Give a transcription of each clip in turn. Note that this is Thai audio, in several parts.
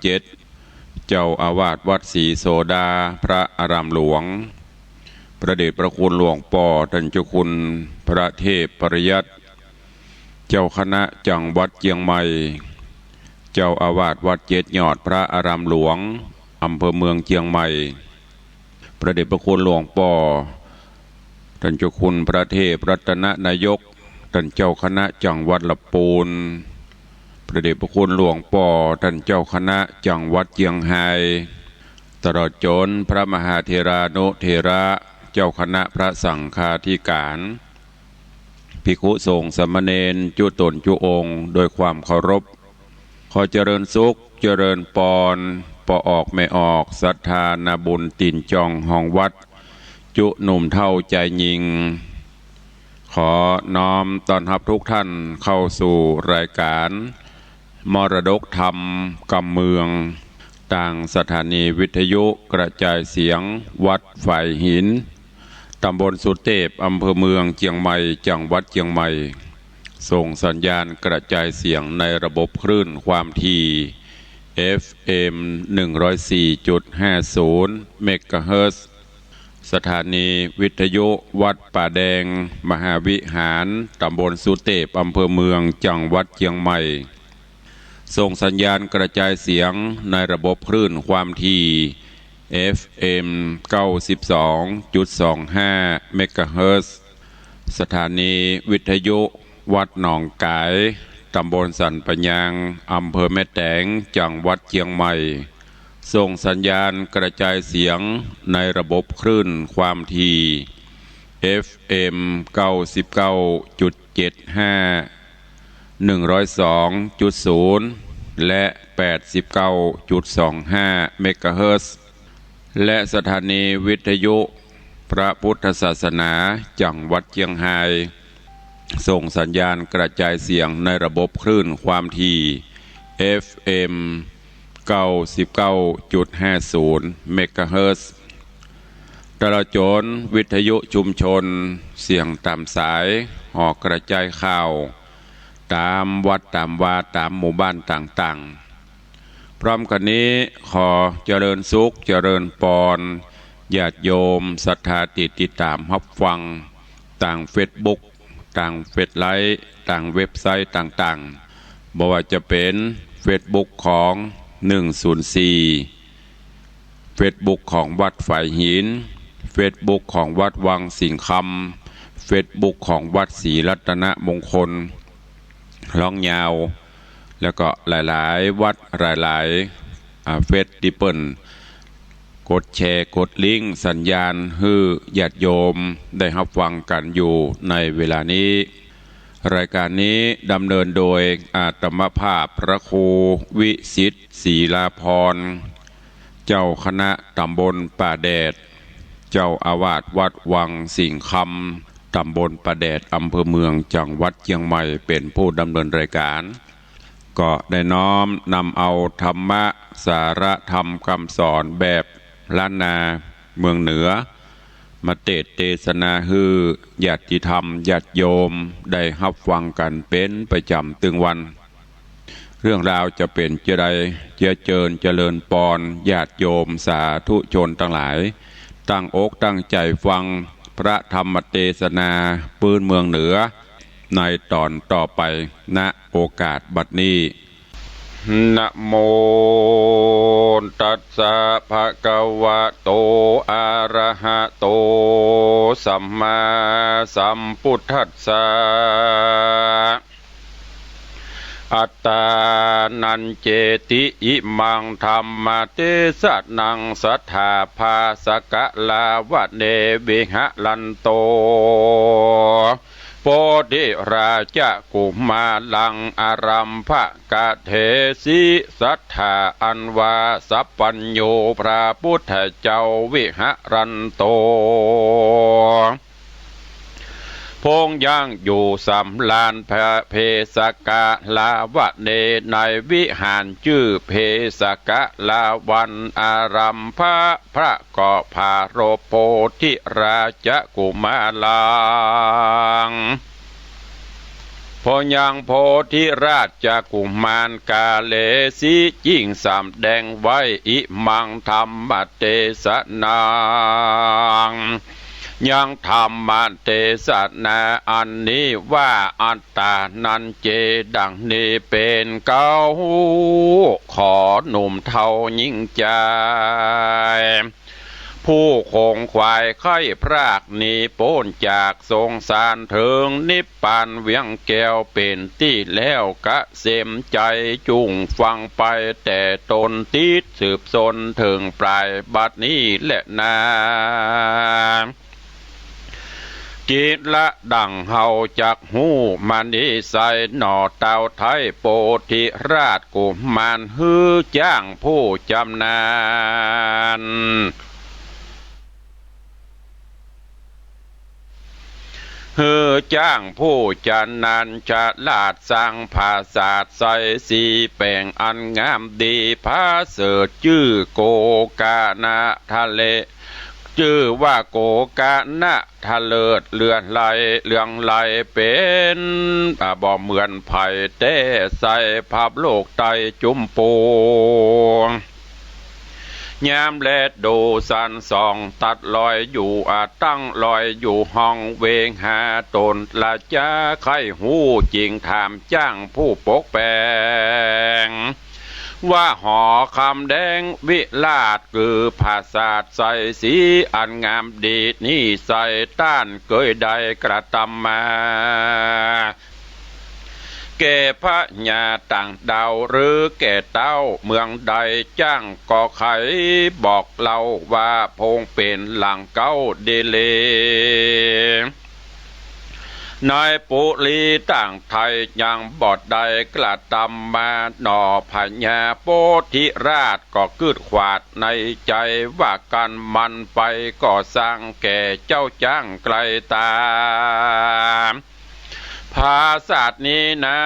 7เจ้าอาวาสวัดศรีโสดาพระอารามหลวงพระเดชพระคุณหลวงป่อท่านเจ้าคุณพระเทพปริยัติเจ้าคณะจังหวัดเชียงใหม่เจ้าอาวาสวัดเจ็ดยอดพระอารามหลวงอำเภอเมืองเชียงใหม่พระเดชพระคุณหลวงป่อท่านเจ้าคุณพระเทพรัตนนายกท่านเจ้าคณะจังหวัดลำพูนพระเดชพระคุณหลวงป่อท่านเจ้าคณะจังหวัดเชียงรายตลอดจนพระมหาเถรานุเถระเจ้าคณะพระสังฆาธิการภิกขุสงฆ์สามเณรจุตนจุองค์โดยความเคารพขอเจริญสุขเจริญปอนปอออกไม่ออกศรัทธานาบุญตินจองห้องวัดจุหนุ่มเท่าใจยิงขอน้อมต้อนรับทุกท่านเข้าสู่รายการมรดกธรรมกำเมืองต่างสถานีวิทยุกระจายเสียงวัดฝ่ายหินตำบลสุเทพอำเภอเมืองเชียงใหม่จังหวัดเชียงใหม่ส่งสัญญาณกระจายเสียงในระบบคลื่นความถี่ FM 104.50 เมกะเฮิรตซ์สถานีวิทยุวัดป่าแดงมหาวิหารตำบลสุเทพอำเภอเมืองจังหวัดเชียงใหม่ส่งสัญญาณกระจายเสียงในระบบคลื่นความถี่ FM 92.25 เมกะเฮิรตซ์สถานีวิทยุวัดหนองกายตำบลสันปะยางอำเภอแม่แตงจังหวัดเชียงใหม่ส่งสัญญาณกระจายเสียงในระบบคลื่นความถี่ FM 99.75 102.0 และ 89.25 เมกะเฮิรตซ์และสถานีวิทยุพระพุทธศาสนาจังหวัดเชียงรายส่งสัญญาณกระจายเสียงในระบบคลื่นความถี่ FM 99.50 เมกะเฮิรตซ์ตลอดจนวิทยุชุมชนเสียงตามสายออกกระจายข่าวตามวัดตามวาตามหมู่บ้านต่างๆพร้อมกันนี้ขอเจริญสุขเจริญปอนญาติโยมศรัทธาติดตามรับฟังต่างเฟซบุ๊กต่างเฟซไลท์ต่างเว็บไซต์ต่างๆบ่ว่าจะเป็นเฟซบุ๊กของ104เฟซบุ๊กของวัดฝ่ายหินเฟซบุ๊กของวัดวังสิงห์คำเฟซบุ๊กของวัดศรีรัตนมงคลล่องยาวแล้วก็หลายๆวัดหลายๆเฟซดิเปิลกดแชร์กดลิงก์สัญญาณให้ญาติโยมได้รับฟังกันอยู่ในเวลานี้รายการนี้ดำเนินโดยอาตมภาพพระครูวิสิทธิ์ศรีลาภรณ์เจ้าคณะตำบลป่าแดดเจ้าอาวาสวัดวังสิงห์คำตำบลป่าแดดอำเภอเมืองจังหวัดเชียงใหม่เป็นผู้ดำเนินรายการก็ได้น้อมนำเอาธรรมะสาระธรรมคำสอนแบบล้านนาเมืองเหนือมาเทศนาฮือญาติธรรมญาติโยมได้รับฟังกันเป็นประจำตึงวันเรื่องราวจะเป็นจะใดจะเจริญปอนญาติโยมสาธุชนทั้งหลายตั้งอกตั้งใจฟังพระธรรมเทศนาปืนเมืองเหนือในตอนต่อไปณโอกาสบัดนี้นะโมตัสสะภะคะวะโตอะระหะโตสัมมาสัมพุทธัสสะอัตตานันเจติอิมังธัมมเทสนังสัทธาภาสกะลาวะเนวิหะลันโตโพธิราชกุมารังอารัมภกะเทสิสัทธาอันวาสัพปัญโยพระพุทธเจ้าวิหะรันโตพงย่างอยู่สำลานพระเพสกะลาวะเนในวิหารชื่อเพสกะลาวันอารัมภะพระก็พาโรโพธิราชกุมารัง พอยังโพธิราชจากกุมารกาเลสียิ่งสามแดงไว้อิมังธรรมเทศนายังธรรมเทศนาอันนี้ว่าอัตตานันเจดังนี้เป็นเก้าขอหนุ่มเทายิ่งใจผู้คงควายไข้พรากหนีพ้นจากสงสารถึงนิพพานเวียงแก้วเป็นที่แล้วกะเสมใจจุงฟังไปแต่ตนติดสืบสนถึงปลายบัดนี้แหละนากิจละดังเฮาจักหูมันนิสัยหน่อเต่าไทยโปธิราชกุมารฮือจ้างผู้จำนานฮือจ้างผู้จันนันจะลาดสร้างภาษาใสสีแป่งอันงามดีพาเสดชื่อโกกานาทะเลชื่อว่าโกกานะทะเลิดเลือนไหลเลืองไหลเป็นบ่เหมือนไผ่เต้ใส่ภาพโลกไตจุมปูยามแลดดูสันสองตัดลอยอยู่ตั้งลอยอยู่ห้องเวงหาตนละจ้าไข้หูจริงถามจ้างผู้ปกแปงว่าหอคำแดงวิลาศคือภาษาใสสีอันงามดีนี่ใสต้านเกยใดกระทำมาแก่พระญาต่างดาวหรือแก่เต้าเมืองใดจ้างก่อไขบอกเล่าว่าพงเป็นหลังเก้าเดเลนายปุลีต่างไทยยังบอดใดกระทำมาหน่อพญาโพธิราชก็กึดขวาดในใจว่ากันมันไปก่อสร้างแก่เจ้าจ้างไกลตาภาษานี้นะ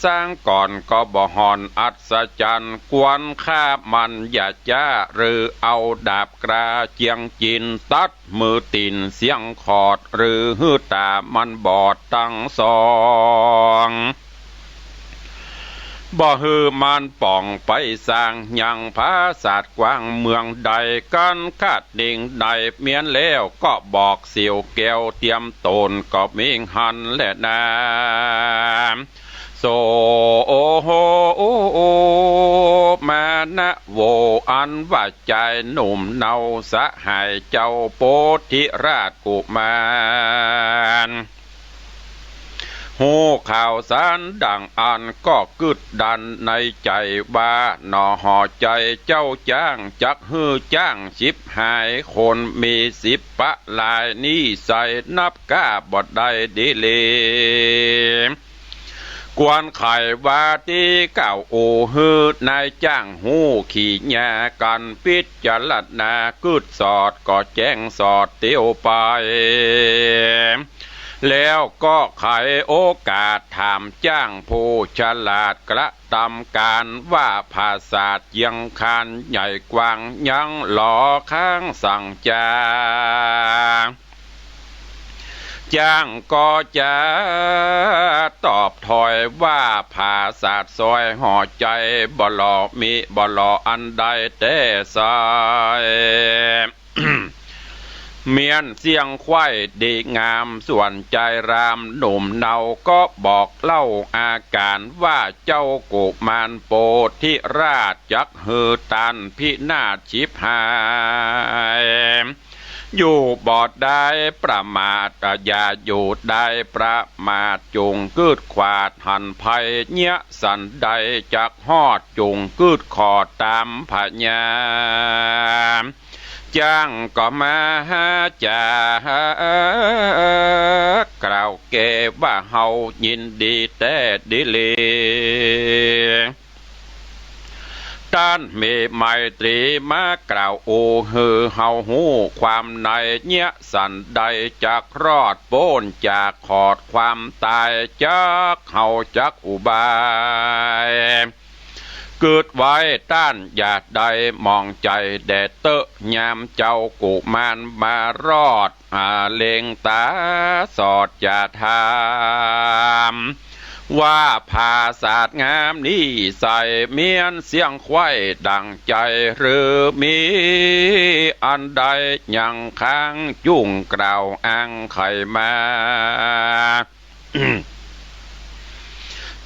สร้างก่อนก็บ่หอนอัศจรรย์กวนข้ามันอย่าจ้าหรือเอาดาบกราเจียงจินตัดมือตินเสียงขอดหรือหื้อตามันบอดตั้งสองบ่ฮือมันป่องไปสร้างยังภาษาดกว้างเมืองใดกันคาดดิ่งใดเมียนแล้วก็บอกเสียวแก้วเตรียมตนก็มิงหันและนาโซโอโฮโอโอมานะโวอันว่าใจหนุ่มเนาสะหายเจ้าโพธิราชกุมารหูข่าวสารดังอันก็กึดดันในใจว่าหน่อห่อใจเจ้าจ้างจักฮือจ้าง10 คนมี10 ปะลายนี่ใส่นับก้าบดได้ดีเลยกวนไขว่าที่เก่าโอฮือนายจ้างหูขี่ยากันพิจารณากึดสอดก็แจ้งสอดเตียวไปแล้วก็ไขโอกาสถามจ้างผู้ฉลาดกระทำการว่าภาษายังคันใหญ่กว้างยังหล่อข้างสั่งจาจ้างก็จะตอบถอยว่าภาษาซอยห่อใจบ่หล่อมีบ่หล่ออันใดแต่สายเมียนเสียงควายดีงามส่วนใจรามหนุ่มเนาก็บอกเล่าอาการว่าเจ้ากุมารโพธิราชจักฮือตันพินาศชิบหายอยู่บอดได้ประมาทอย่าอยู่ได้ประมาทจุงกึดขวาดหันภัยเนี้ยสันใดจักฮอดจุงกึดขอดตามพญาจ้างก็มาหาจากล่าวเกว่าเฮายินดีแต่ดีเลยต้านเมไมตรีมากล่าวโอฮือเฮาหูความในเนี้ยสันใดจากรอดโป้นจากขอดความตายจากเฮาจักอุบาย เกิดไว้ต้านหยาดใดมองใจแดดเตอะยามเจ้ากุมารมารอดเลงตาสอดจะถามว่าภาษาดงามนี้ใส่เมียนเสียงควายดังใจหรือมีอันใดยังค้างจุ่งกล่าวอ้างไขมา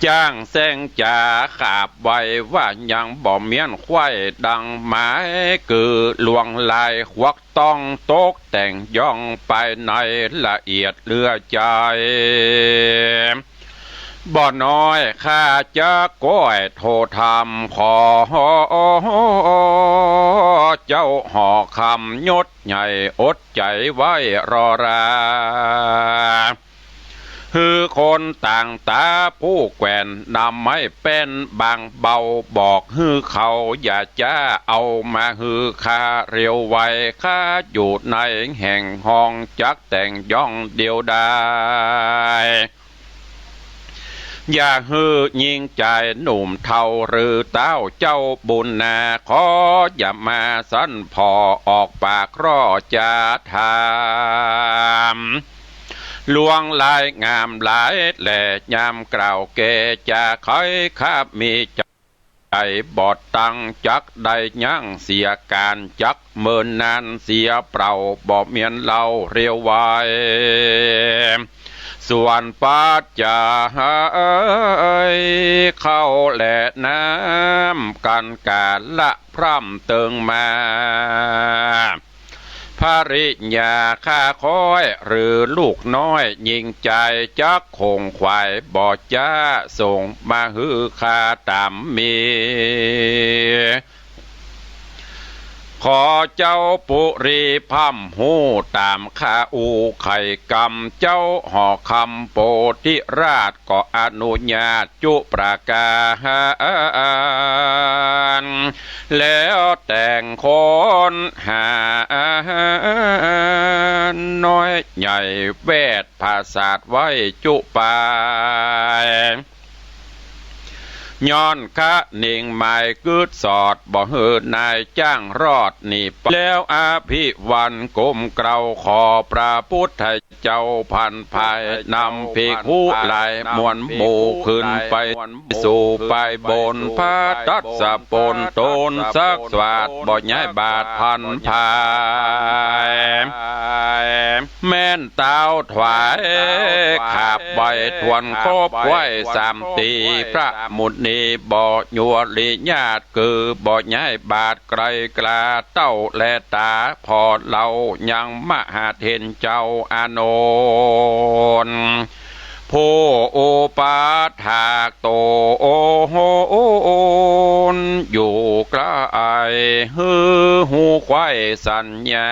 จ้างแสงจ่าขาบไว้ว่ายังบ่เมียนควายดังหมายคือลวงลายควักต้องตกแต่งย่องไปในละเอียดเลือใจบ่น้อยข้าจะก้อยโทธรรมขอเจ้าห่อคำยศใหญ่อดใจไว้รอราคือคนต่างตาผู้แกวนนำไม่เป็นบางเบาบอกฮือเขาอย่าจะเอามาฮือคาเรียวไว้ข้าอยู่ในแห่งห้องจักแต่งย่องเดียวได้อย่าฮือยิงใจหนุ่มเท่าหรือเต้าเจ้าบุญนาขออย่ามาสั้นพอออกปากรอจะถามลวงลายงามหลายแหล่ยามกล่าวเกจะคอยคาบมีใจบอดตังจักได้ยั่งเสียการจักเมินนานเสียเปล่าบ่เมียนเล่าเรียวไว้ส่วนปัจจาเข้าแหล่น้ำกันกาละพร่ำเติงมาภริญาข้าคอยหรือลูกน้อยยิงใจจักคงควายบ่จ้าส่งมาฮือข้าตามมีขอเจ้าปุรีพัมหูตามข้าอูไข่กำเจ้าห่อคำโปธิราชก็อนุญาตจุประกาศแล้วแต่งคนหาน้อยใหญ่เวทภาษาไว้จุปายย้อนคะนิ่งหมายกึดสอดบ่เฮือนายจ้างรอดนี่แล้วอาภิวันก้มเกลาขอพระพุทธเจ้าพันภายนำภิกขุหลายมวลหมู่ขึ้นไปสู่ไปบนพระตัสสะปนตนสักสวัสดบ่ย้ายบาทพันภายแม่นเต้าถวายขาบใบทวนครบไว้สามตีพระมุนีบ่ยัวลิญาติคือบ่ย้ายบาทไกลกลาเต้าและตาพอเรายังมหาเทนเจ้าอานนท์ผู้โอปาถากโตโอโหอยู่ใกล้ฮือหูควายสัญญา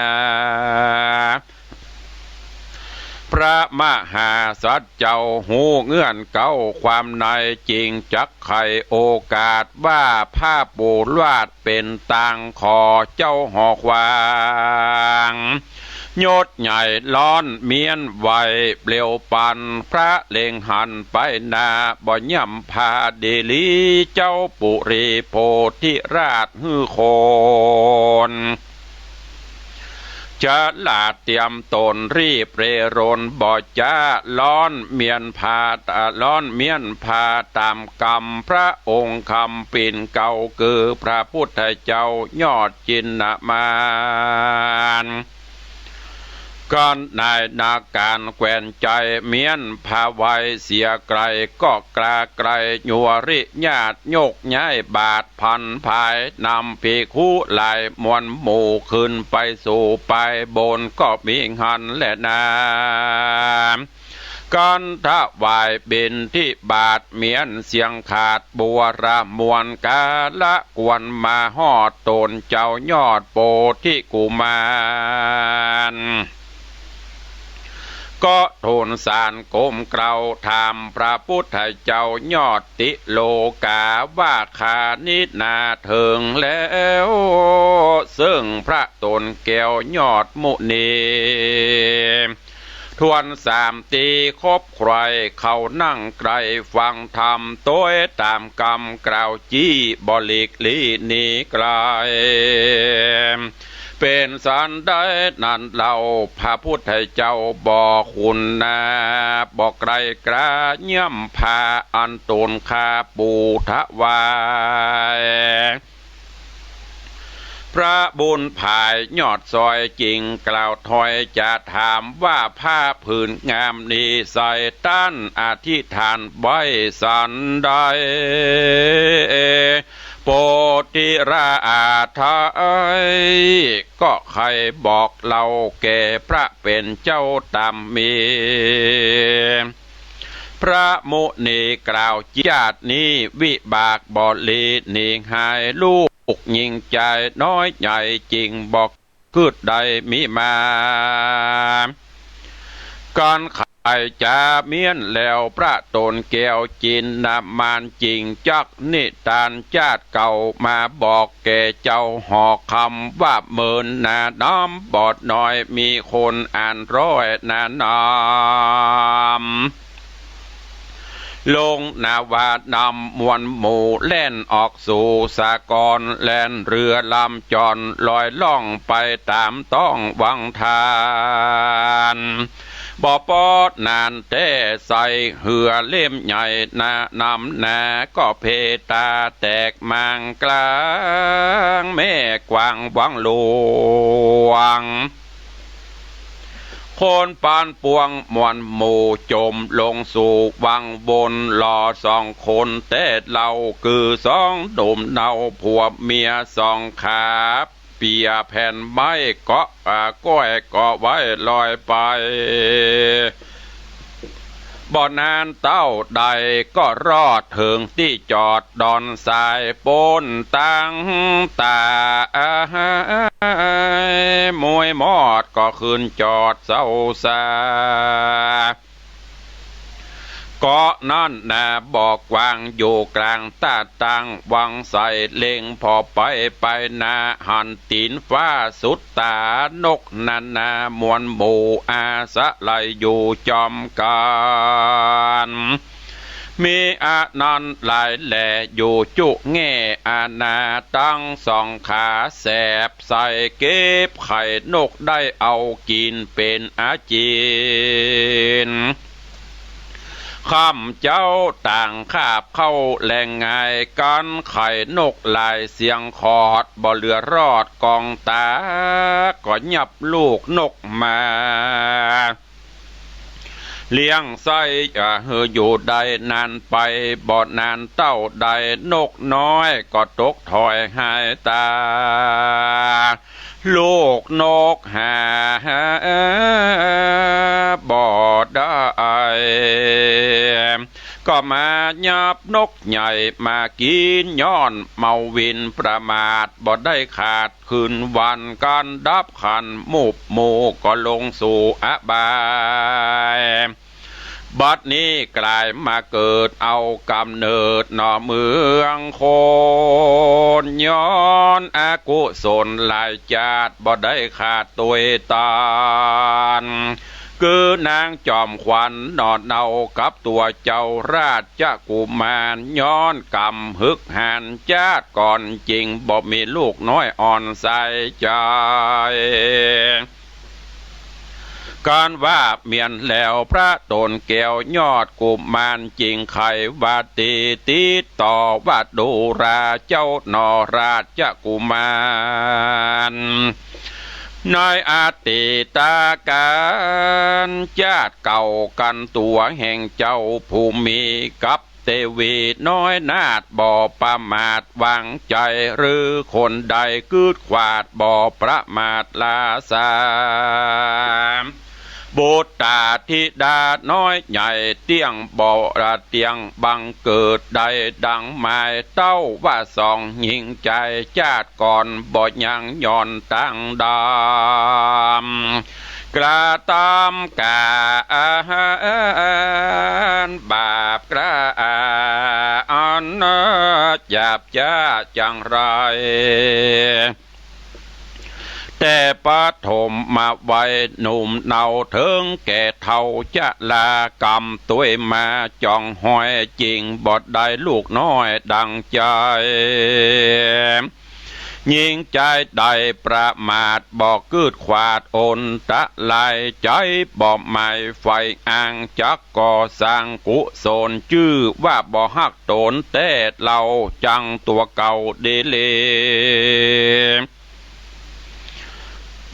พระมหาสัจเจ้าหูเงื่อนเก้าความในจริงจักไขโอกาสว่าภาพบูรวาดเป็นต่างขอเจ้าหอกวางยศใหญ่ล้อนเมียนไวเปลี่ยวปันพระเล็งหันไปนาบ่ย่ำพาเดลีเจ้าปุรีโพธิราชฮือโคนจะลาเตรียมตนรีบเรรนบ่จ้าล้อนเมียนพาตามกรรมพระองค์คำปิ่นเก่าคือพระพุทธเจ้ายอดจินนามานก่อนนายนาการแกวนใจเมียนพาไว้เสียไกลก็กลาไกลยัวริญาติโยกย้ายบาทพันภายนำภิกขุหลายมวลหมู่ขึ้นไปสู่ไปบนก็มีหันและนากันทวายบินที่บาทเมียนเสียงขาดบัวระมวลกาละกวนมาหอดตนเจ้ายอดโปธิกุมารก็ทูลสารก้มเกลาถามพระพุทธเจ้ายอดติโลกาว่าขานินาเถิงแล้วซึ่งพระตนแก้วยอดมุนีท วนสามตีคบใครเขานั่งไกลฟังธรรมโต้ยตามกรรมกล่าวจี้บลิกลีนีไกลเป็นสันได้นั่นเราพระพุทธเจ้าบอกคุณนาบอกไกลกระเยี่ยมพาอันตุนคาปูทวายพระบุญภายยอดซอยจริงกล่าวถอยจะถามว่าผ้าผืนงามนี้ใส่ต้านอธิษฐานไว้สันใดโปติราอาทายก็ใครบอกเราแก่พระเป็นเจ้าตามมีพระมุนีกล่าวญาตินี้วิบากบลีนิหายลูกยิ่งใจน้อยใหญ่จริงบอกคืดใดมิมาการขายจะเมียนแล้วพระตนแก้วจินนามานจริงจักนิทานชาติเก่ามาบอกแก่เจ้าหอกคำว่าเมินนาน้ำบอดน้อยมีคนอ่านร้อยนานามลงนาวานำมวลหมู่แล่นออกสู่สากรแล่นเรือลำจอนลอยล่องไปตามต้องวังทานบ่อปอดนานแต่ใส่เหือเล่มใหญ่นานำนาก็เพตาแตกมังกลางแม่กวางวังหลวงคนปานปวงมวลหมู่จมลงสู่วังบนหล่อสองคนแต่เราคือสองหนุ่มเนาผัวเมียสองขาเปียแผ่นไม้เกาะก้อยเกาะไว้ลอยไปบ่อนานเต้าใดก็รอดถึงที่จอดดอนสายปนตั้งตามวยมอดก็ขึ้นจอดเศร้าซาเกาะนั่นนาบอกวางอยู่กลางตาตังวังใส่เล็งพอไปนาหันตีนฟ้าสุดตานกนันนามวลหมู่อาสะไหลอยู่จอมกันมีอานันต์หลายแหล่อยู่จุแง่อาณาตั้งสองขาแสบใส่เก็บไข่นกได้เอากินเป็นอาจีนข้ามเจ้าต่างคาบเข้าแหล่งไงกันไข่นกลายเสียงขอดบ่เหลือรอดกองตาก็หยับลูกนกมาเลี้ยงไส้อยู่ใดนานไปบ่นานเต้าใดนกน้อยก็ตกถอยหายตาลูกนกหาบ่ได้ก็มายับนกใหญ่มากินย้อนเมาวินประมาทบ่ได้ขาดคืนวันการดับขันมูบหมูก็ลงสู่อบายบัดนี้กลายมาเกิดเอากำเนิดหน่อเมืองคนย้อนอากุศลหลายจาดบ่ได้ขาดตัวตานคือนางจอมขวัญนอนเนากับตัวเจ้าราชกุมารย้อนกำฮึกหันจาดก่อนจริงบ่มีลูกน้อยอ่อนใส่ใจการว่าเมียนแล้วพระตนแก้วยอดกุมารจริงไขวัตีติดต่อวัดดูราเจ้านอราชกุมารน้อยอาติตาการญาติเก่ากันตัวแห่งเจ้าภูมิกับเทวีน้อยนาดบ่ประมาทวางใจหรือคนใดกืดขวาดบ่ประมาทลาสาบุตรตาธิดาน้อยใหญ่เตียงบ่ระเตียงบังเกิดใดดังหมายเต้าว่าสองหญิงใจชาติก่อนบ่ยังย่อนตั้งดามกระตามกาบาปกระอันหยาบจ้าจังไร แต่ปฐมมาไว้หนุ่มเนาเถิงแก่เท่าจะลากรรมตัวมาจ้องห้อยจริงบอดได้ลูกน้อยดังใจยิงใจได้ประมาทบอกกืดขวาดอนตะลายใจบอกไม่ไฟอ่างจักก่อสร้างกุศลชื่อว่าบ่ฮักตนแต่เราจังตัวเก่าเดเล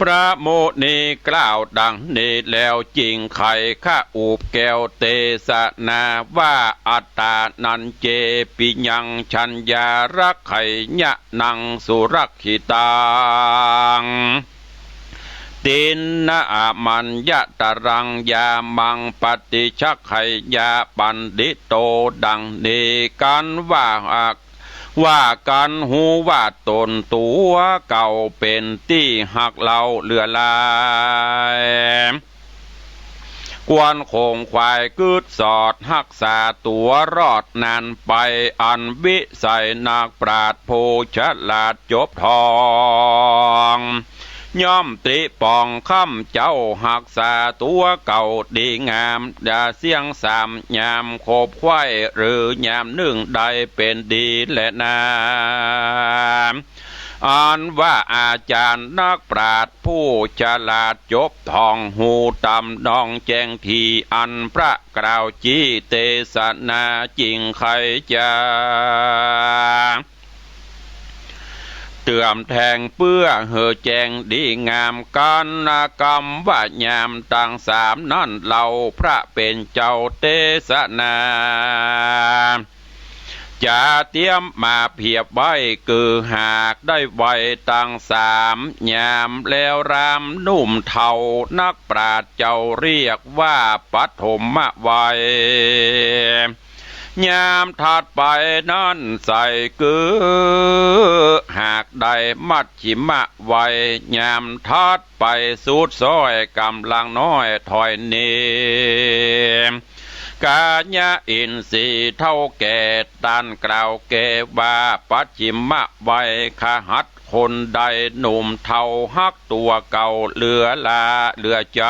พระโมนีกล่าวดังนี้แล้วจริงไข่ข้าอูบแก้วเตสนาว่าอัตตานันเจปิยังชัญญารักไข่ยะนังสุรักขิตังตินนามันยะตรังยามังปฏิชักไขยาปันดิโตดังนี้กันว่ากันหูว่าตนตัวเก่าเป็นที่หักเราเหลือลายกวนโคงควายกึดสอดหักษาตัวรอดนานไปอันวิสัยนักปราดโพฉลาดจบทองย่อมติปองค่ำเจ้าหักษาตัวเก่าดีงามอย่าเสียงสามยามโคบควายหรือยามหนึ่งใดเป็นดีและนาอ่านว่าอาจารย์นักปราชญ์ผู้ฉลาดจบทองหูตำดองแจงทีอันพระกล่าวจี้เตสนาจริงใครจะเตื่อมแทงเปื้อเหอแจงดีงามกันกรรมว่ายามต่างสามนั่นเราพระเป็นเจ้าเตสนาจะเตรียมมาเพียบไว้คือหากได้ไว้ตั้งสามยามแล้วรามนุ่มเทานักปราชญ์เจ้าเรียกว่าปฐมวัยยามถัดไปนั่นใส่คือหากได้มัดฉิมะไว้ยามถัดไปสุดซ้อยกำลังน้อยถอยเนกาญาอินทรีเท่าแก่ตันกล่าวแก่ว่าปัจฉิมะไว้ขหัดคนใดหนุ่มเท่าฮักตัวเก่าเหลือเหลือใจ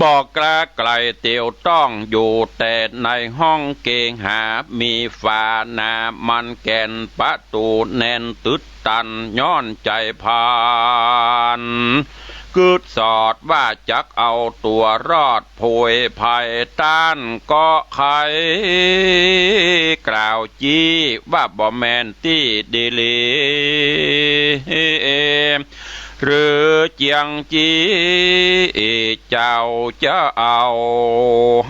บอกกล้าไกลเตียวต้องอยู่แต่ในห้องเกงหามีฝาหนามันแก่นประตูแน่นตึดตันย้อนใจพานกึดสอดว่าจักเอาตัวรอดโผยภัยต้านก็ใครกล่าวจี้ว่าบ่แมนตี้ดีลีหรือเจียงจีเจ้าจะเอา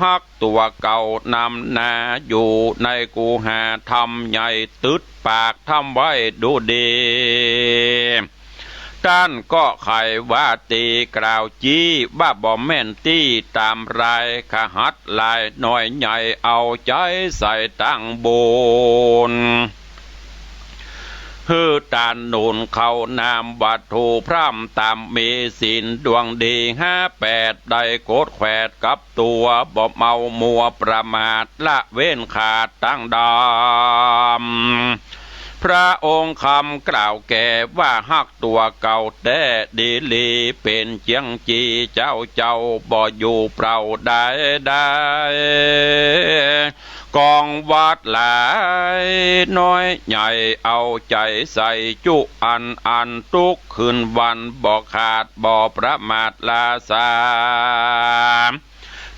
ฮักตัวเก่านำนาอยู่ในกูหาทำใหญ่ตึดปากทำไว้ดูดีท่านก็ไขว่าตีกล่าวจี้ว่าบ่แม่นตี้ตามรายขหัดลายหน่อยใหญ่เอาใจใส่ตั้งบนฮือตานนูนเขานามวัตถุพร่ำตามมีศีลดวงดี58ได้โกดแขวดกับตัวบ่เมามัวประมาทละเว้นขาดตั้งดำพระองค์คำกล่าวแก่ว่าฮักตัวเก่าแต่ดีลีเป็นเจียงจีเจ้าบ่อยู่เปล่าได้กองวัดหลายน้อยใหญ่เอาใจใส่จุอันทุกคืนวันบ่ขาดบ่ประมาทลาสา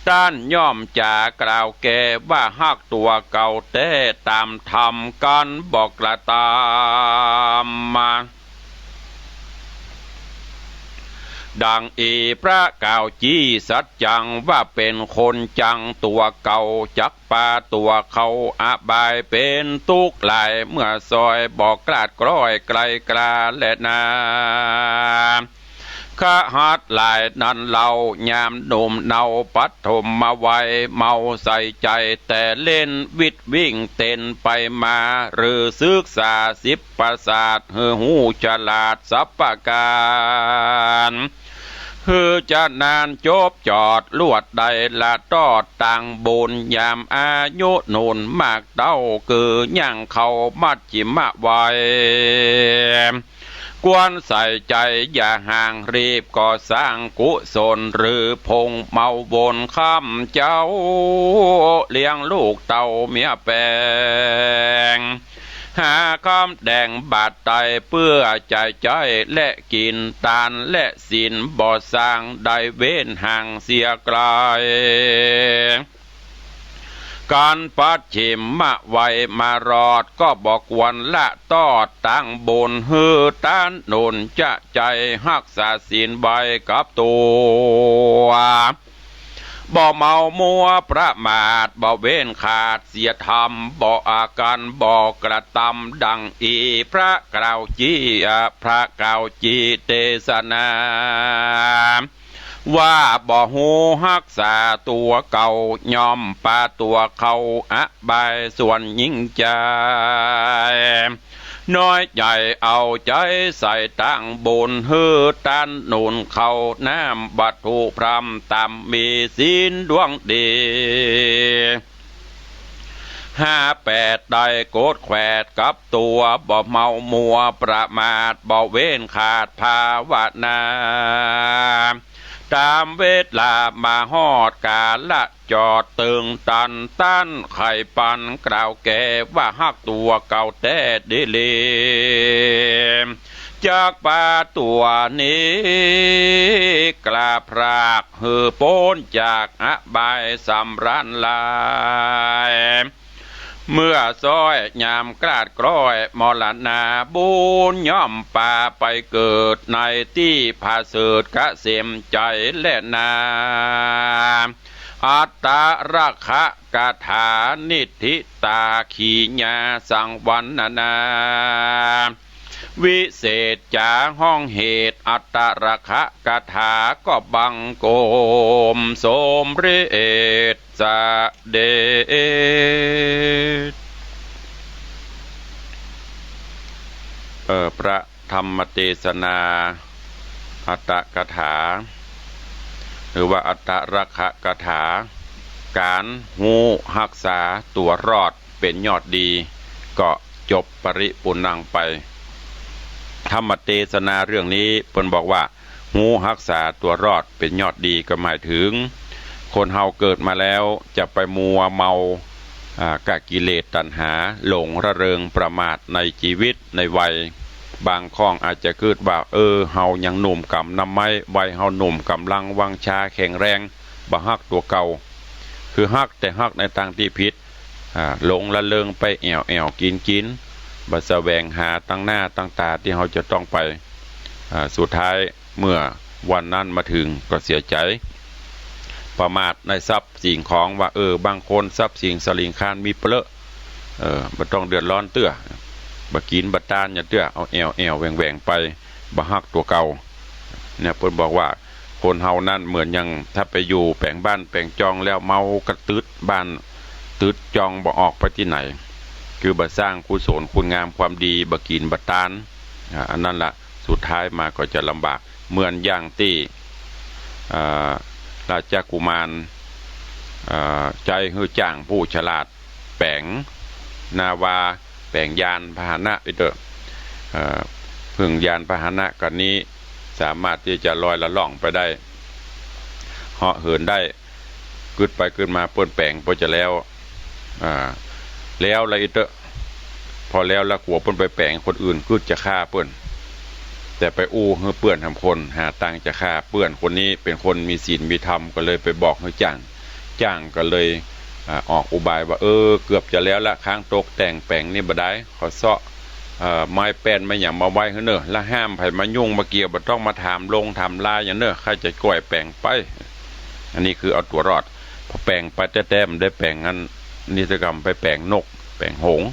ด้านย่อมจากล่าวแก่ว่าฮักตัวเก่าแต่ตามธรรมกันบอกละตามมาดังอีพระกล่าวจี้สัจจังว่าเป็นคนจังตัวเก่าจักปาตัวเขาอบายเป็นทุกข์หลายเมื่อซอยบอกกลาดกร้อยไกลกลาและนาขหัดหลายนั้นเรายามหนุ่มเนาปัฐมมาไว้เมาใส่ใจแต่เล่นวิทวิ่งเต้นไปมาหรือศึกษา10 ประสาทหูฉลาดสัพพการ ฮือจะนานจบจอดลวดใดละตอดต่างบุญยามอายุนุนมากเต้าคือย่างเขามัดจิมะไว้กวนใส่ใจอย่าห่างรีบก่อสร้างกุศลหรือพงเมาวนข้ามเจ้าเลี้ยงลูกเต่าเมียแปงหาคำแดงบาดไตเพื่อใจใจและกินตานและสินบ่สร้างได้เว้นห่างเสียไกลการปัดฉิมมะไวมารอดก็บอกวันละตอดตั้งบนฮือต้านหนุนจะใจหักษาศีลใบกับตัวบ่เมามัวประมาทบ่เว้นขาดเสียธรรมบ่อาการบ่กระทำดังอีพระกล่าวจีพระกล่าวจีเทศนาว่าบ่หูหักษาตัวเก่ายอมปาตัวเขาบายส่วนยิ่งใจน้อยใหญ่เอาใจใส่ตั้งบุญฮือตันหนุนเขาน้ำบัตถุพรำตำมีศีลดวงดี58ได้โกดแขวดกับตัวบ่เมามัวประมาทบ่เว้นขาดภาวนาตามเวลามาฮอดกาละจอดตึงตันตั้นไข่ปันกล่าวแก่ว่าฮักตัวเก่าแต่ดิเลจากป่าตัวนี้กลาพรากหือโป้นจากอบายสำรันลายเมื่อซ้อยยามกราดกร้อยมรณาบุญย่อมป่าไปเกิดในที่ผาเสดกะเสมใจและนาอัตตาราคะกาถานิธิตาขีญาสังวันนาวิเศษจาห้องเหตุอัตตราคะกาถาก็บังโกมสมฤทธิ์สเดชพระธรรมเทศนาอัตตกถาหรือว่าอัตตราคะกถาการหูหักษาตัวรอดเป็นยอดดีก็จบปริปุณังไปธรรมเทศนาเรื่องนี้เพิ่นบอกว่าหูหักษาตัวรอดเป็นยอดดีก็หมายถึงคนเฮาเกิดมาแล้วจะไปมัวเมากะกิเลสตัณหาหลงระเริงประมาทในชีวิตในวัยบางข้องอาจจะเกิดว่าเฮายังหนุ่มกำนำไม้วัยเฮาหนุ่มกำลังวังชาแข็งแรงบ่ฮักตัวเก่าคือฮักแต่ฮักในทางที่ผิดหลงละเริงไปแอวกินบ่แสวงหาตั้งหน้าตั้งตาที่เฮาจะต้องไปสุดท้ายเมื่อวันนั้นมาถึงก็เสียใจประมาทในทรัพย์สิ่งของว่าบางคนทรัพย์สิ่งสลิงคานมีเปลอะบ่ต้องเดือดร้อนเตื้อบ่กินบ่ตานอย่าเตื้อเอาแอวแหว่งไปบ่ฮักตัวเก่าเนี่ยเพิ่นบอกว่าคนเฮานั่นเหมือนยังถ้าไปอยู่แปลงบ้านแปลงจองแล้วเมากระตืดบ้านตืดจองบ่ออกไปที่ไหนคือบ่สร้างกุศลคุณงามความดีบ่กินบ่ตานอันนั้นล่ะสุดท้ายมาก็จะลำบากเหมือนอย่างที่ราชกุมารใจฮือจ้างผู้ฉลาดแปลงนาวาแปลงยานพาหนะไปเถอะพึ่งยานพาหนะกันนี้สามารถที่จะลอยละล่องไปได้เหาะเหินได้กึดไปกึดมาเปิ้นแปลงพอจะแล้วอะไรเถอะพอแล้วละขัวเปิ้นไปแปลงคนอื่นกึดจะฆ่าเปิ้นแต่ไปอู้ให้เปื่อนทำคนหาตังจะฆ่าเปื่อนคนนี้เป็นคนมีศีลมีธรรมก็เลยไปบอกให้จ้างก็เลยออกอุบายว่าเกือบจะแล้วละค้างตกแต่งแปลงนี่บ่ได้ขอเซาะไม้แป้นไม่อย่างมาไว้เนอะและห้ามไผมายุ่งมาเกี่ยวบ่ต้องมาถามลงถามลาอย่างเนอะใครจะก่อยแปลงไปอันนี้คือเอาตัวรอดพอแปลงไปแต้มได้แปลงงั้นนิสกรรมไปแปลงนกแปลงหงส์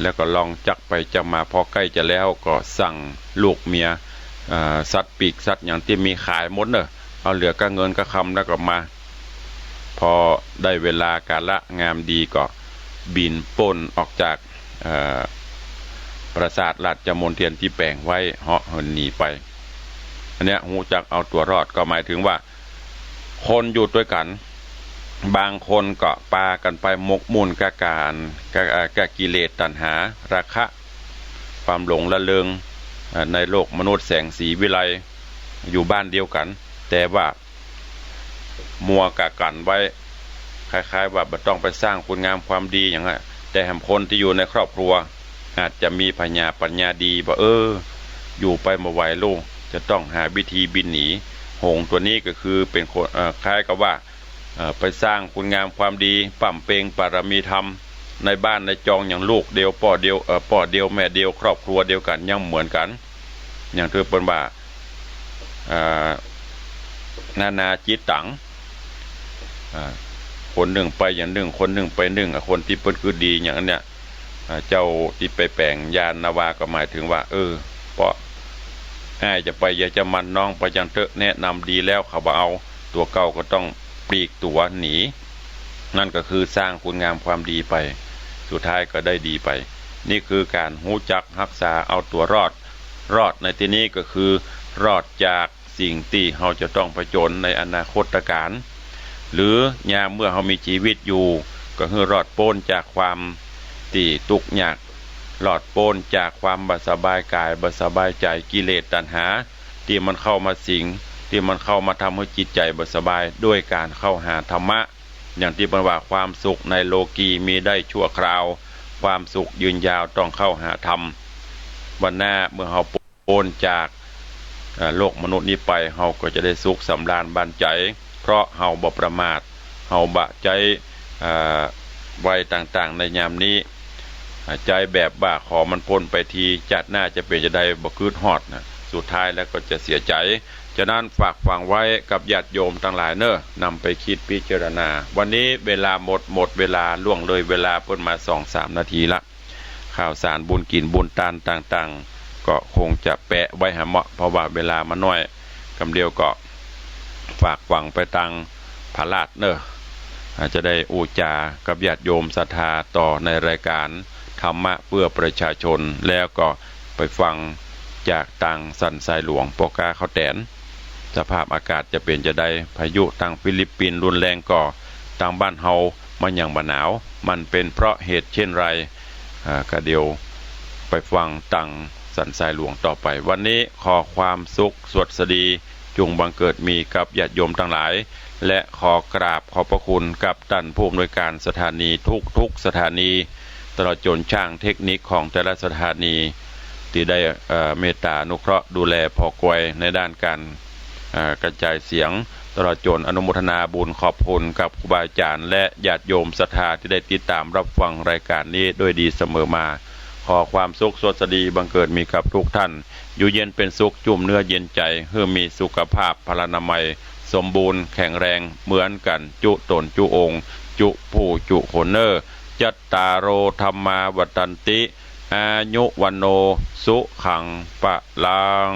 แล้วก็ลองจักไปจักมาพอใกล้จะแล้วก็สั่งลูกเมียสัตว์ปีกสัตว์อย่างที่มีขายหมดเนอะเอาเหลือก็เงินก็คำแล้วก็มาพอได้เวลากาละงามดีก็บินป่นออกจากปราสาทราชมณฑลที่แปลงไว้เหาะเหินหนีไป อันเนี้ยหูจักเอาตัวรอดก็หมายถึงว่าคนอยู่ด้วยกันบางคนก็ปากันไปหมกมุ่นกับการกับกิเลสตัณหาราคะความหลงละเลงในโลกมนุษย์แสงสีวิไลอยู่บ้านเดียวกันแต่ว่ามัวกะกันไว้คล้ายๆว่าบ่ต้องไปสร้างคุณงามความดีอย่างนั้นแต่แห่งคนที่อยู่ในครอบครัวอาจจะมีปัญญาดีว่าอยู่ไปมาไหวลูกจะต้องหาวิธีบินหนีหงตัวนี้ก็คือเป็นคนคล้ายกับว่าไปสร้างคุณงามความดีปั่มเปงปารมีธรรมในบ้านในจองอย่างลูกเดียวพ่อเดียวแม่เดียวครอบครัวเดียวกันยังเหมือนกันอย่างเธอเป็นว่านานาจิตตังคนหนึ่งไปอย่างหนึ่งคนหนึ่งไปหนึ่งคนที่เป็นคือดีอย่างนั้นเนี่ยเจ้าที่ไปแปลงยานนาวาก็หมายถึงว่าเพราะง่ายจะไปอย่าจะมันน้องไปจังเถอะแนะนำดีแล้วเขาเอาตัวเก่าก็ต้องปลีกตัวหนีนั่นก็คือสร้างคุณงามความดีไปสุดท้ายก็ได้ดีไปนี่คือการหูจักรักษาเอาตัวรอดในที่นี้ก็คือรอดจากสิ่งที่เราจะต้องผจญในอนาคตการหรือยามเมื่อเรามีชีวิตอยู่ก็คือรอดพ้นจากความที่ทุกข์ยากรอดพ้นจากความบ่สบายกายบ่สบายใจกิเลสตัณหาที่มันเข้ามาสิงที่มันเข้ามาทำให้จิตใจบ่สบายด้วยการเข้าหาธรรมะอย่างที่บอกว่าความสุขในโลกีมีได้ชั่วคราวความสุขยืนยาวต้องเข้าหาธรรมวันหน้าเมื่อเราพ้นจากโลกมนุษย์นี้ไปเราก็จะได้สุขสำราญบานใจเพราะเราบ่ประมาทเราบะใจไว้ต่างๆในยามนี้ใจแบบว่าขอมันพ้นไปทีจัดหน้าจะเป็นจะได้บ่คืดฮอดนะสุดท้ายแล้วก็จะเสียใจฉะนั้นฝากฝังไว้กับญาติโยมทั้งหลายนำไปคิดพิจารณาวันนี้เวลาหมดเวลาล่วงเลยเวลาเพิ่นมา 2-3 นาทีละข่าวสารบุญกินบุญทานต่างๆก็คงจะแปะไว้หาเหมาะเพราะว่าเวลามันน้อยคำเดียวก็ฝากฝังไปทางพระราชอาจจะได้อูจากับญาติโยมศรัทธาต่อในรายการธรรมะเพื่อประชาชนแล้วก็ไปฟังจากตังสันทรายหลวงปกาเขาแตนสภาพอากาศจะเปลี่ยนจะได้พายุทางฟิลิปปินส์รุนแรงก่อทางบ้านเฮามันยังบ่หนาวมันเป็นเพราะเหตุเช่นไรก็เดียวไปฟังตังสันทรายหลวงต่อไปวันนี้ขอความสุขสวัสดีจงบังเกิดมีกับญาติโยมทั้งหลายและขอกราบขอบพระคุณกับท่านผู้อำนวยการสถานีทุกสถานีตลอดจนช่างเทคนิคของแต่ละสถานีที่ได้เมตตาอนุเคราะห์ดูแลพอกวยในด้านการกระจายเสียงตลอดจนอนุโมทนาบุญขอบคุณกับครูบาอาจารย์และญาติโยมศรัทธาที่ได้ติดตามรับฟังรายการนี้ด้วยดีเสมอมาขอความสุขสวัสดีบังเกิดมีกับทุกท่านอยู่เย็นเป็นสุขจุ่มเนื้อเย็นใจเพื่อมีสุขภาพพลานามัยสมบูรณ์แข็งแรงเหมือนกันจุตนจุองค์จุผู้จุโคนจัตตารโอธรรมาวัตันติอายุวันโนสุขังปะลัง